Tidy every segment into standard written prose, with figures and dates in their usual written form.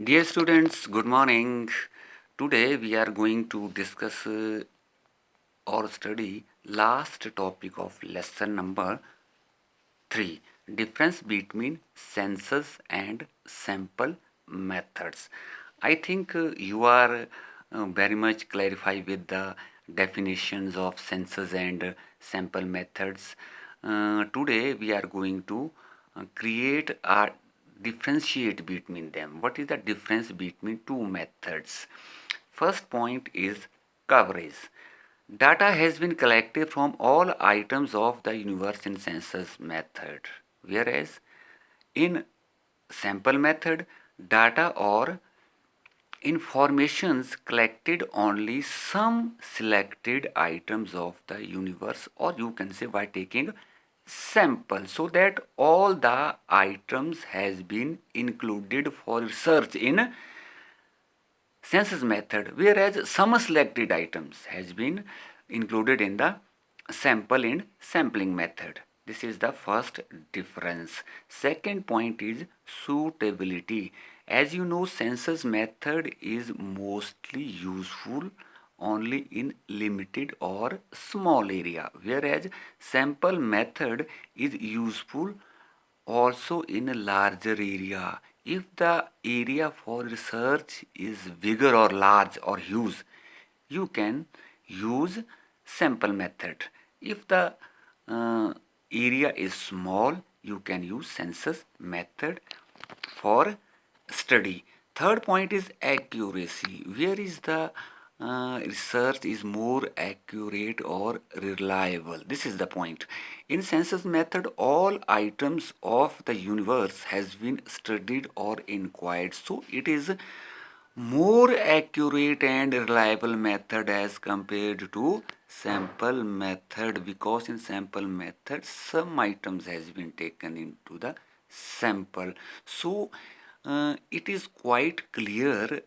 Dear students, good morning. Today we are going to discuss or study last topic of lesson number 3, difference between census and sample methods. I think you are very much clarified with the definitions of census and sample methods. Today we are going to create a differentiate between them. What is the difference between two methods? First point is coverage. Data has been collected from all items of the universe in census method, whereas in sample method, data or informations collected only some selected items of the universe, or you can say by taking sample, so that all the items has been included for research in census method, whereas some selected items has been included in the sample in sampling method. This is the first difference. Second point is suitability. As you know, census method is mostly useful only in limited or small area, whereas sample method is useful also in a larger area. If the area for research is bigger or large or huge, you can use sample method. If the uh, area is small, you can use census method for study. Third point is accuracy. Where is the research is more accurate or reliable? This is the point. In census method, all items of the universe has been studied or inquired, so it is more accurate and reliable method as compared to sample method, because in sample method some items has been taken into the sample. So it is quite clear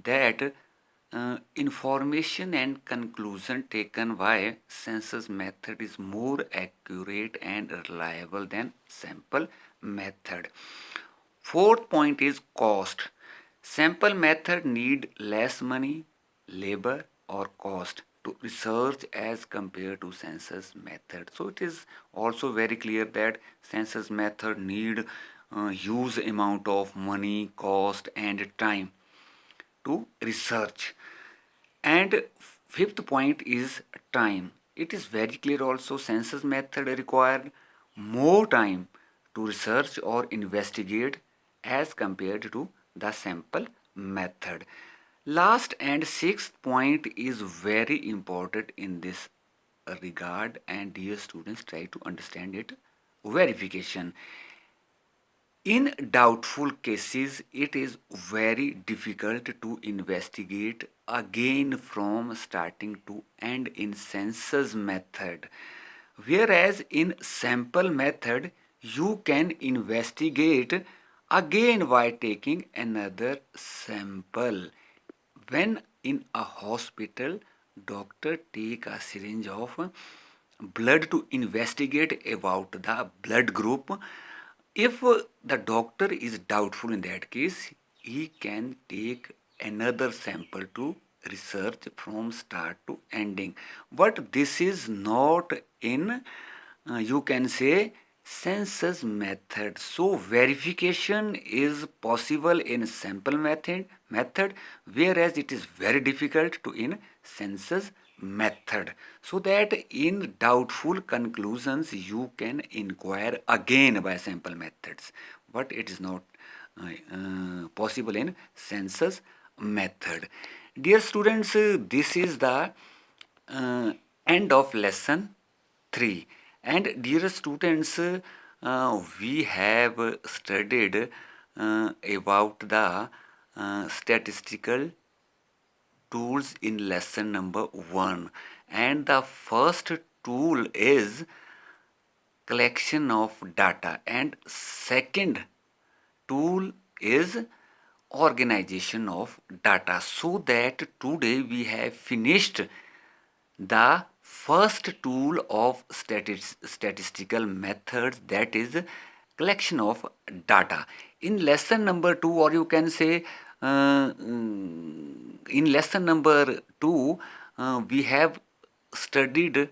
that information and conclusion taken by census method is more accurate and reliable than sample method. Fourth point is cost. Sample method need less money, labor or cost to research as compared to census method. So it is also very clear that census method need huge amount of money, cost and time to research. And fifth point is time. It is very clear also census method require more time to research or investigate as compared to the sample method. Last and sixth point is very important in this regard, and dear students, try to understand it. Verification. In doubtful cases, it is very difficult to investigate again from starting to end in census method. Whereas in sample method, you can investigate again by taking another sample. When in a hospital, doctor take a syringe of blood to investigate about the blood group. If the doctor is doubtful in that case, he can take another sample to research from start to ending. But this is not in, you can say, census method. So verification is possible in sample method, whereas it is very difficult to in census method. So that in doubtful conclusions you can inquire again by sample methods, but it is not possible in census method. Dear students, this is the uh, end of lesson 3. And dear students, we have studied about the statistical tools in lesson number 1, and the first tool is collection of data, and second tool is organization of data. So that today we have finished the first tool of statistical methods, that is collection of data. In lesson number 2, or you can say In lesson number 2, we have studied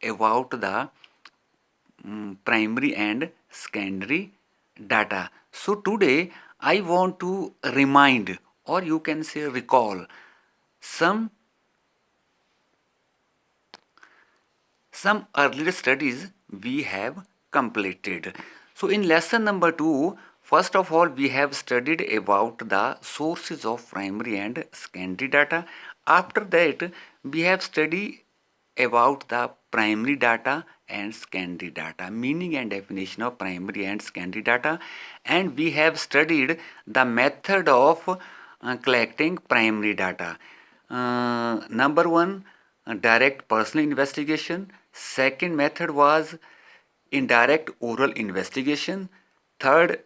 about the primary and secondary data. So today I want to remind, or you can say recall, some earlier studies we have completed. So in lesson number 2, first of all we have studied about the sources of primary and secondary data. After that we have studied about the primary data and secondary data, meaning and definition of primary and secondary data, and we have studied the method of collecting primary data. Number 1, direct personal investigation. Second method was indirect oral investigation. Third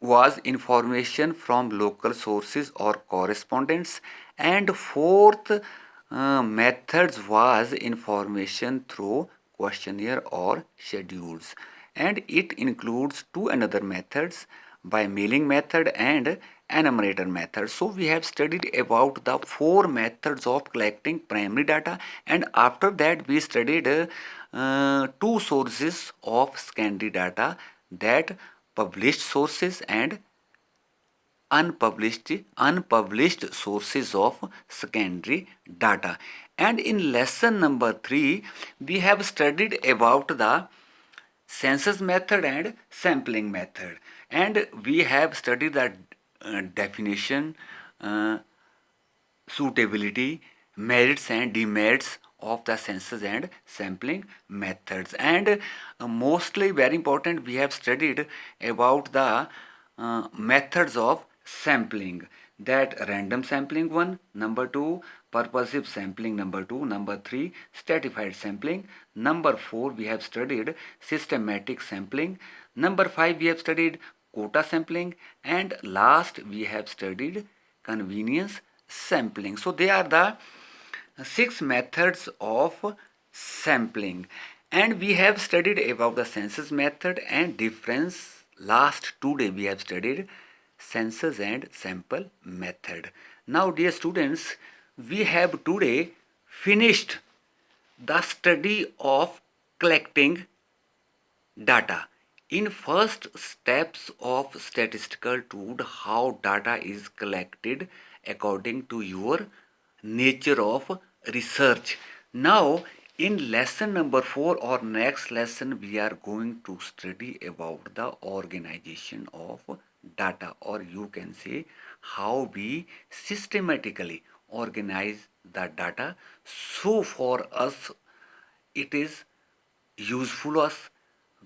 was information from local sources or correspondents. And fourth methods was information through questionnaire or schedules. And it includes two another methods, by mailing method and enumerator method. So we have studied about the four methods of collecting primary data, and after that we studied two sources of secondary data, that published sources and unpublished sources of secondary data. And in lesson number 3 we have studied about the census method and sampling method, and we have studied the definition, uh, suitability, merits and demerits of the census and sampling methods. And mostly very important, we have studied about the methods of sampling, that random sampling 1, number 2 purposive sampling, number 2, number 3 stratified sampling, number 4 we have studied systematic sampling, number 5 we have studied quota sampling, and last we have studied convenience sampling. So they are the 6 methods of sampling, and we have studied about the census method and difference. Last 2 days we have studied census and sample method. Now dear students, we have today finished the study of collecting data. In first steps of statistical tool, how data is collected according to your nature of research. Now in lesson number 4 or next lesson we are going to study about the organization of data, or you can say how we systematically organize the data, so for us it is useful us,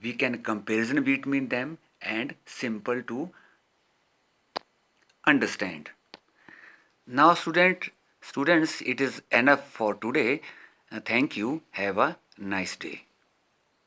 we can comparison between them and simple to understand. Now students, it is enough for today. Thank you, have a nice day.